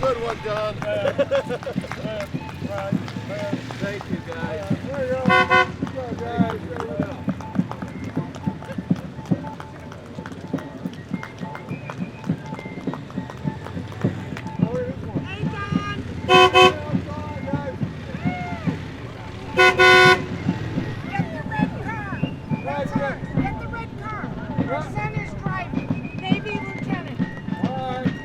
Good one, John. Thank you, guys. There you go. Good guys. Get the red car. Your son is driving. Navy Lieutenant. All right.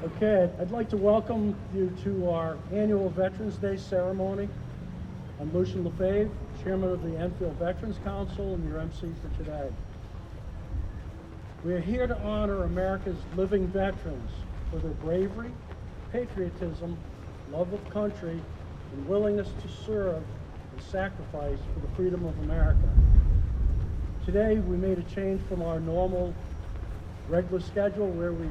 Okay, I'd like to welcome you to our annual Veterans Day ceremony. I'm Lucian Lefebvre, Chairman of the Enfield Veterans Council and your MC for today. We are here to honor America's living veterans for their bravery, patriotism, love of country, and willingness to serve and sacrifice for the freedom of America. Today, we made a change from our normal regular schedule where we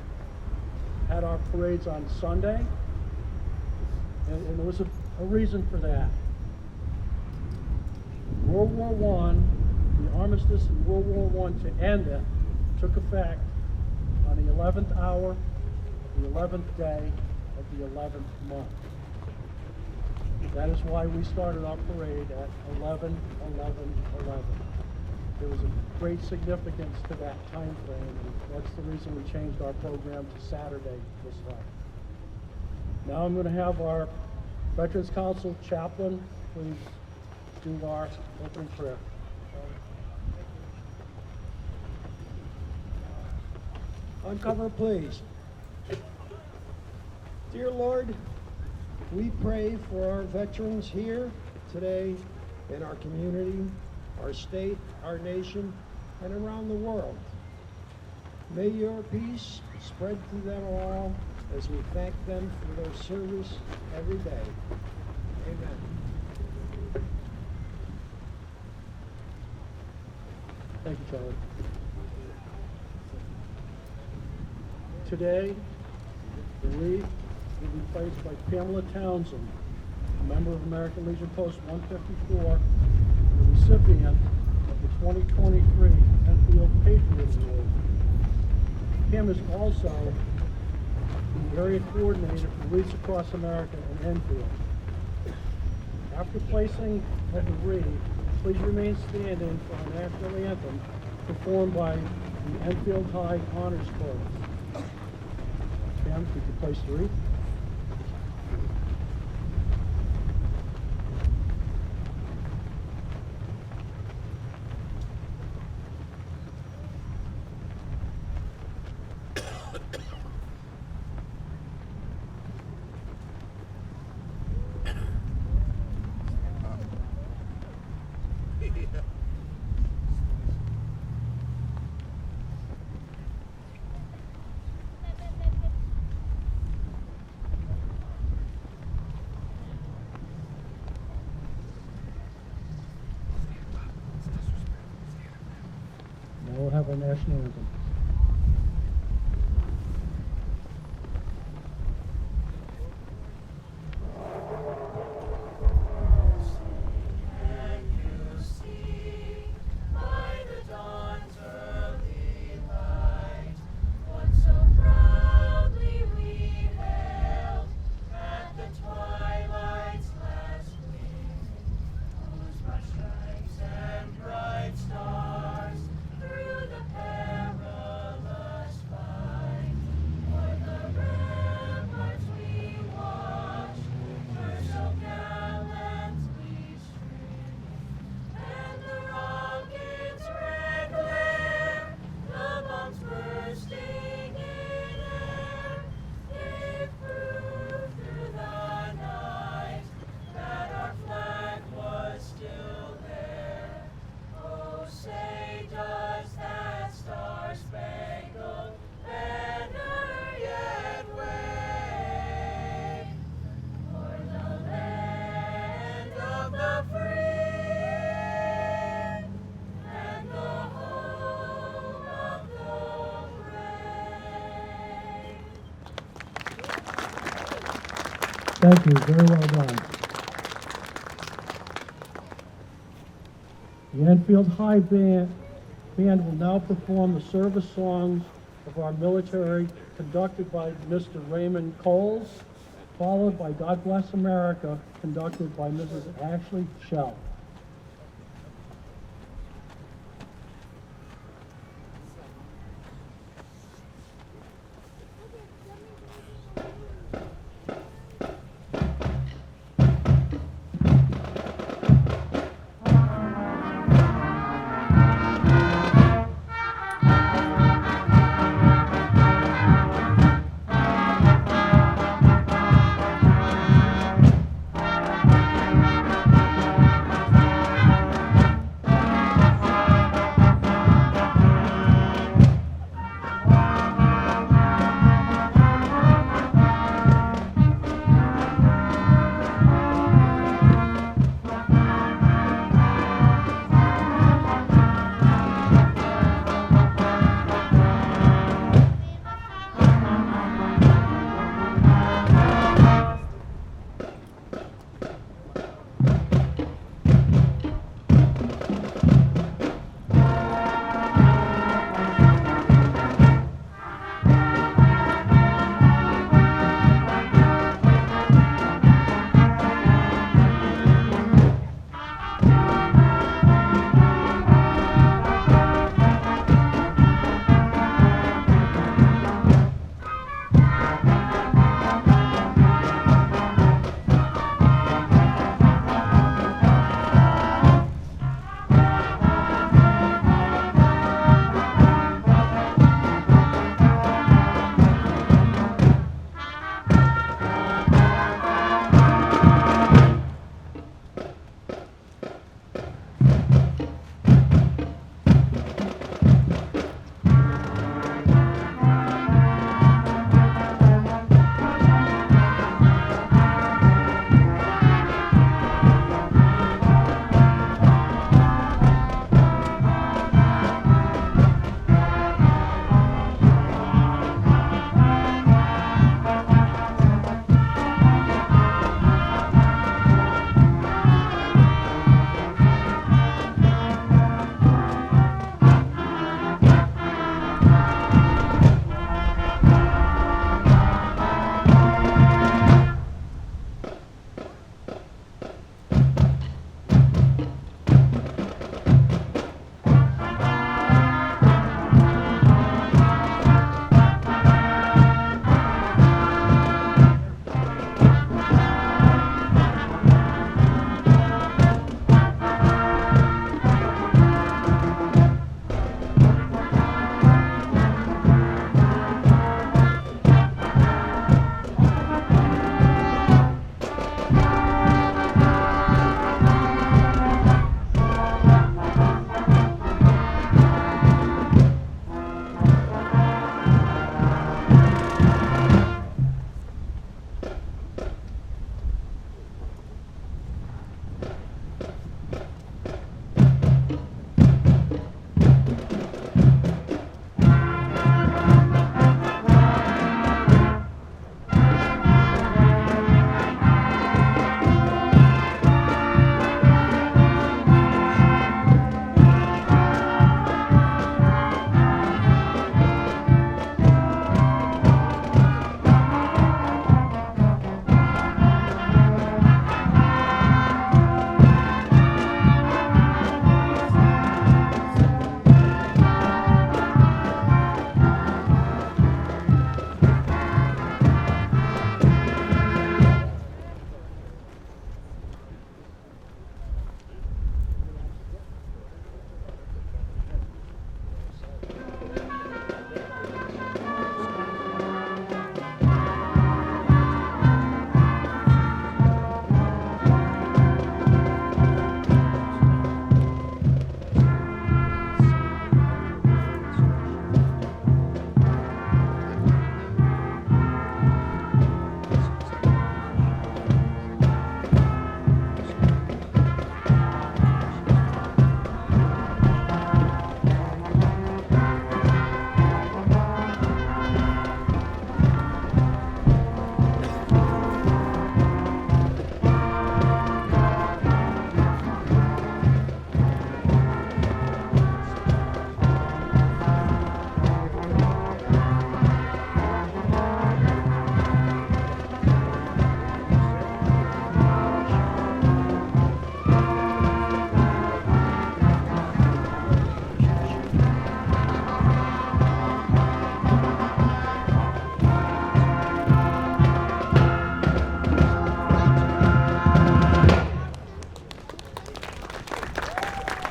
had our parades on Sunday, and there was a reason for that. World War I, the armistice in World War I to end it, took effect on the 11th hour, the 11th day of the 11th month. That is why we started our parade at 11, 11, 11. There was a great significance to that time frame, and that's the reason we changed our program to Saturday this time. Now I'm going to have our Veterans Council chaplain please do our opening prayer. Uncover, please. Dear Lord, we pray for our veterans here today in our community, our state, our nation, and around the world. May your peace spread to them all as we thank them for their service every day. Amen. Thank you, Charlie. Today, the wreath will be placed by Pamela Townsend, a member of American Legion Post 154, the recipient of the 2023 Enfield Patriot Award. Pam is also the area coordinator for Wreaths Across America in Enfield. After placing of the wreath, please remain standing for our national anthem performed by the Enfield High Honors Corps. Pam, if you could place the wreath. Now we'll have our national anthem. Thank you, very well done. The Enfield High Band will now perform the service songs of our military, conducted by Mr. Raymond Coles, followed by God Bless America, conducted by Mrs. Ashley Shell.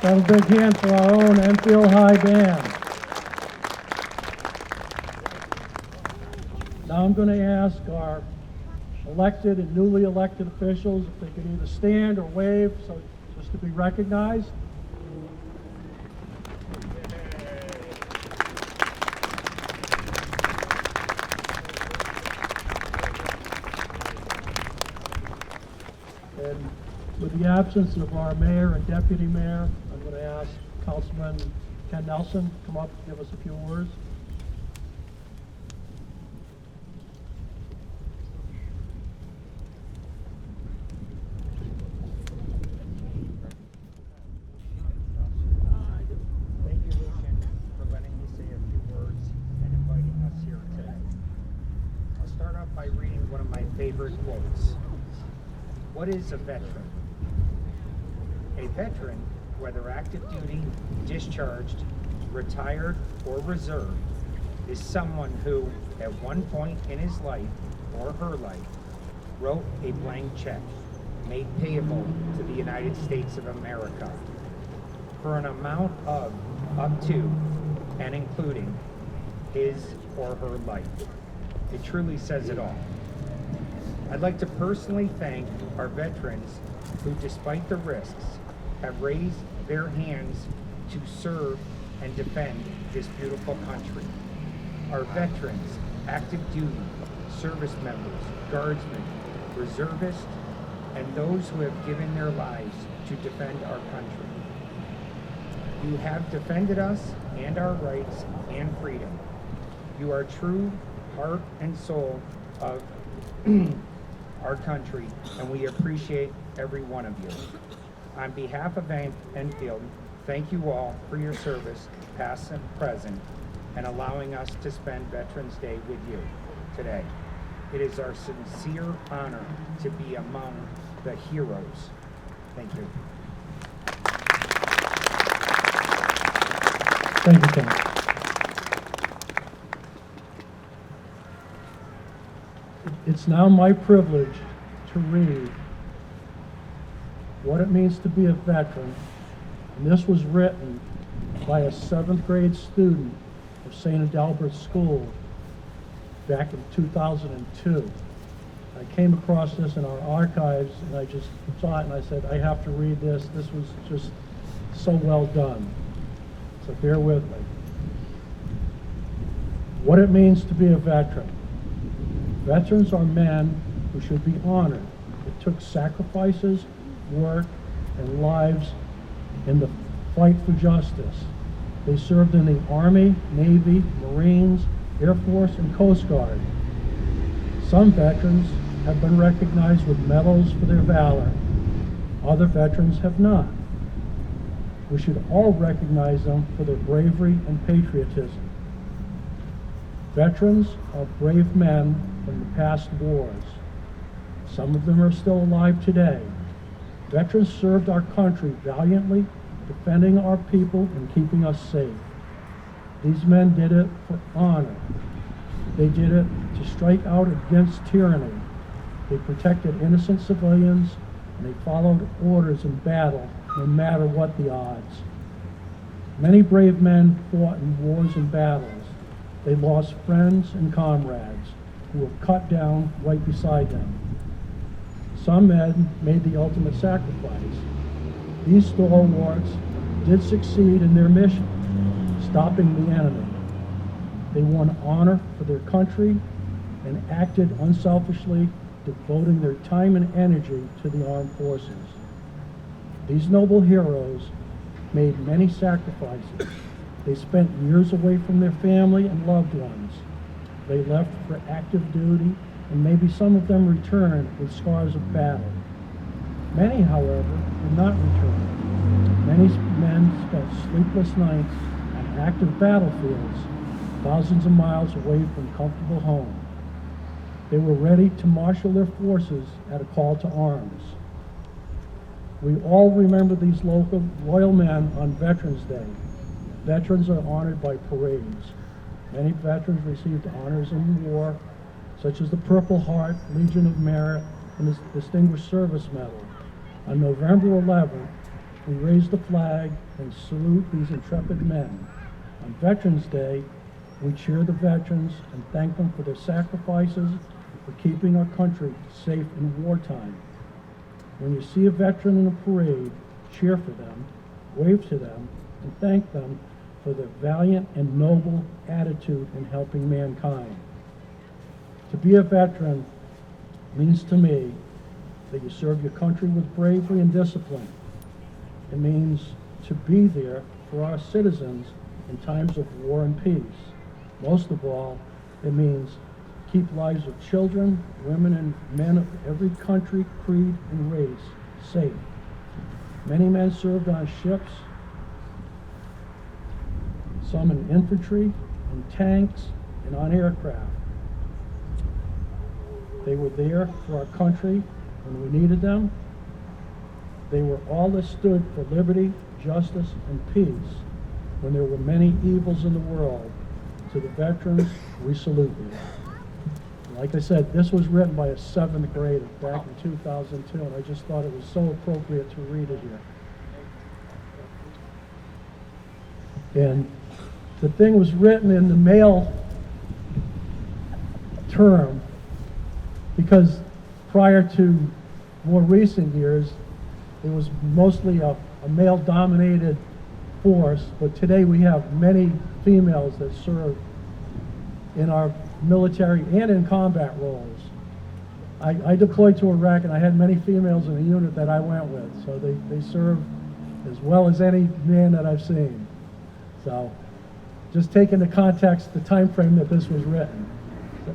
have a big hand for our own Enfield High Band. Now I'm going to ask our elected and newly elected officials if they could either stand or wave so just to be recognized. And with the absence of our mayor and deputy mayor, I'm going to ask Councilman Ken Nelson to come up and give us a few words. Thank you, Lucian, for letting me say a few words and inviting us here today. I'll start off by reading one of my favorite quotes. What is a veteran? A veteran, whether active duty, discharged, retired, or reserved, is someone who, at one point in his life or her life, wrote a blank check made payable to the United States of America for an amount of up to and including his or her life. It truly says it all. I'd like to personally thank our veterans who, despite the risks, have raised their hands to serve and defend this beautiful country. Our veterans, active duty, service members, guardsmen, reservists, and those who have given their lives to defend our country. You have defended us and our rights and freedom. You are true heart and soul of our country, and we appreciate every one of you. On behalf of Enfield, thank you all for your service, past and present, and allowing us to spend Veterans Day with you today. It is our sincere honor to be among the heroes. Thank you. Thank you, Ken. It's now my privilege to read what it means to be a veteran, and this was written by a 7th grade student of St. Adalbert School back in 2002. I came across this in our archives, and I just saw it and I said, I have to read this. This was just so well done. So bear with me. What it means to be a veteran. Veterans are men who should be honored. It took sacrifices, work, and lives in the fight for justice. They served in the Army, Navy, Marines, Air Force, and Coast Guard. Some veterans have been recognized with medals for their valor. Other veterans have not. We should all recognize them for their bravery and patriotism. Veterans are brave men from the past wars. Some of them are still alive today. Veterans served our country valiantly, defending our people and keeping us safe. These men did it for honor. They did it to strike out against tyranny. They protected innocent civilians, and they followed orders in battle, no matter what the odds. Many brave men fought in wars and battles. They lost friends and comrades who were cut down right beside them. Some men made the ultimate sacrifice. These stalwarts did succeed in their mission, stopping the enemy. They won honor for their country and acted unselfishly, devoting their time and energy to the armed forces. These noble heroes made many sacrifices. They spent years away from their family and loved ones. They left for active duty, and maybe some of them returned with scars of battle. Many, however, did not return. Many men spent sleepless nights on active battlefields, thousands of miles away from comfortable home. They were ready to marshal their forces at a call to arms. We all remember these loyal men on Veterans Day. Veterans are honored by parades. Many veterans received honors in war, such as the Purple Heart, Legion of Merit, and the Distinguished Service Medal. On November 11th, we raise the flag and salute these intrepid men. On Veterans Day, we cheer the veterans and thank them for their sacrifices for keeping our country safe in wartime. When you see a veteran in a parade, cheer for them, wave to them, and thank them for their valiant and noble attitude in helping mankind. To be a veteran means to me that you serve your country with bravery and discipline. It means to be there for our citizens in times of war and peace. Most of all, it means keep lives of children, women, and men of every country, creed, and race safe. Many men served on ships, some in infantry, in tanks, and on aircraft. They were there for our country when we needed them. They were all that stood for liberty, justice, and peace when there were many evils in the world. To the veterans, we salute you. Like I said, this was written by a 7th grader back in 2002, and I just thought it was so appropriate to read it here. And the thing was written in the male term because prior to more recent years, it was mostly a male-dominated force, but today we have many females that serve in our military and in combat roles. I deployed to Iraq, and I had many females in the unit that I went with, so they serve as well as any man that I've seen. So just take into context the time frame that this was written,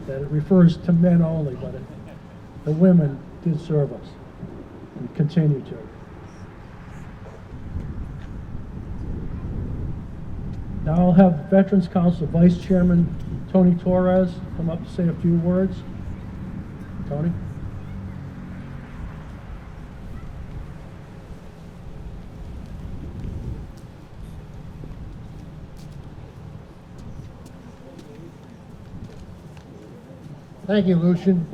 that it refers to men only, but the women did serve us and continue to. Now I'll have Veterans Council Vice Chairman Tony Torres come up to say a few words. Tony? Thank you, Lucian,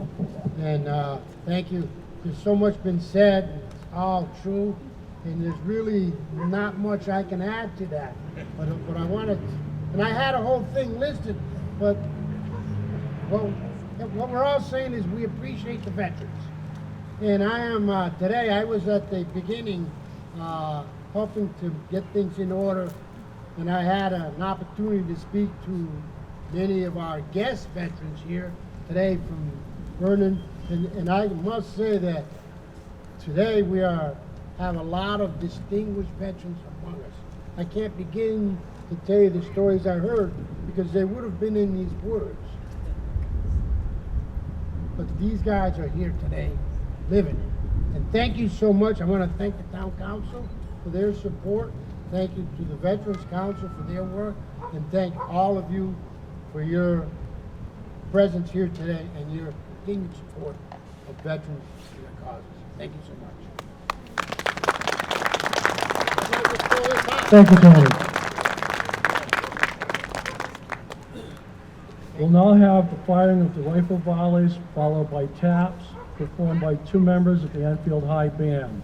and thank you. There's so much been said, it's all true, and there's really not much I can add to that. But I wanted, and I had a whole thing listed, but what we're all saying is we appreciate the veterans. And I am, today I was at the beginning helping to get things in order, and I had an opportunity to speak to many of our guest veterans here today from Vernon, and I must say that today we have a lot of distinguished veterans among us. I can't begin to tell you the stories I heard because they would have been in these words. But these guys are here today, living it. And thank you so much. I want to thank the town council for their support. Thank you to the Veterans Council for their work, and thank all of you for your presence here today and your continued support of veterans and their causes. Thank you so much. Thank you, Tony. We'll now have the firing of the rifle volleys, followed by taps, performed by 2 members of the Enfield High Band.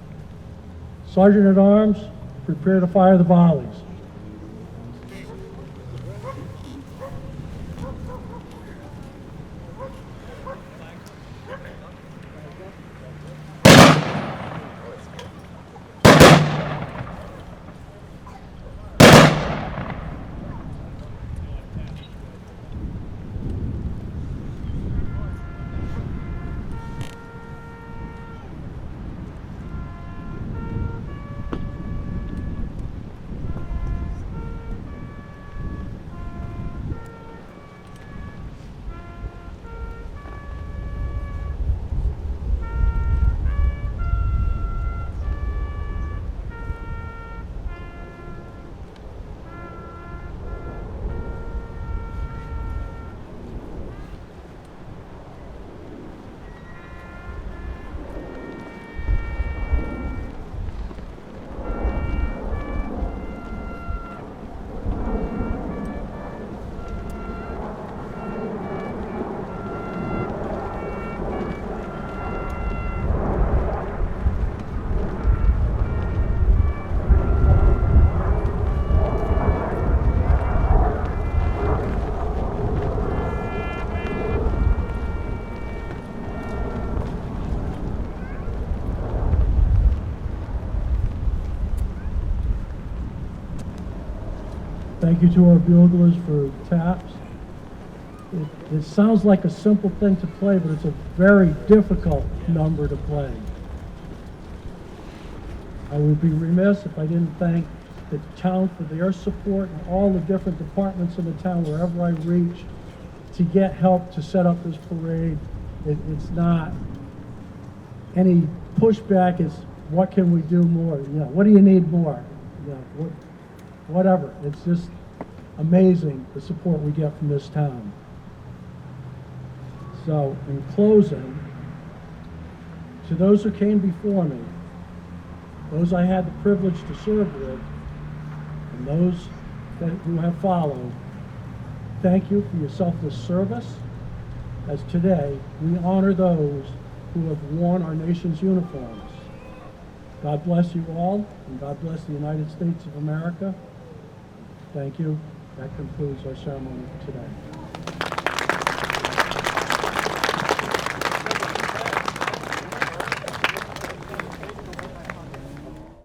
Sergeant at Arms, prepare to fire the volleys. Thank you to our buglers for taps. It sounds like a simple thing to play, but it's a very difficult number to play. I would be remiss if I didn't thank the town for their support and all the different departments in the town wherever I reach to get help to set up this parade. It's not any pushback, it's what can we do more? You know, what do you need more? You know, whatever. It's just amazing the support we get from this town. So, in closing, to those who came before me, those I had the privilege to serve with, and those who have followed, thank you for your selfless service, as today we honor those who have worn our nation's uniforms. God bless you all, and God bless the United States of America. Thank you. That concludes our ceremony for today.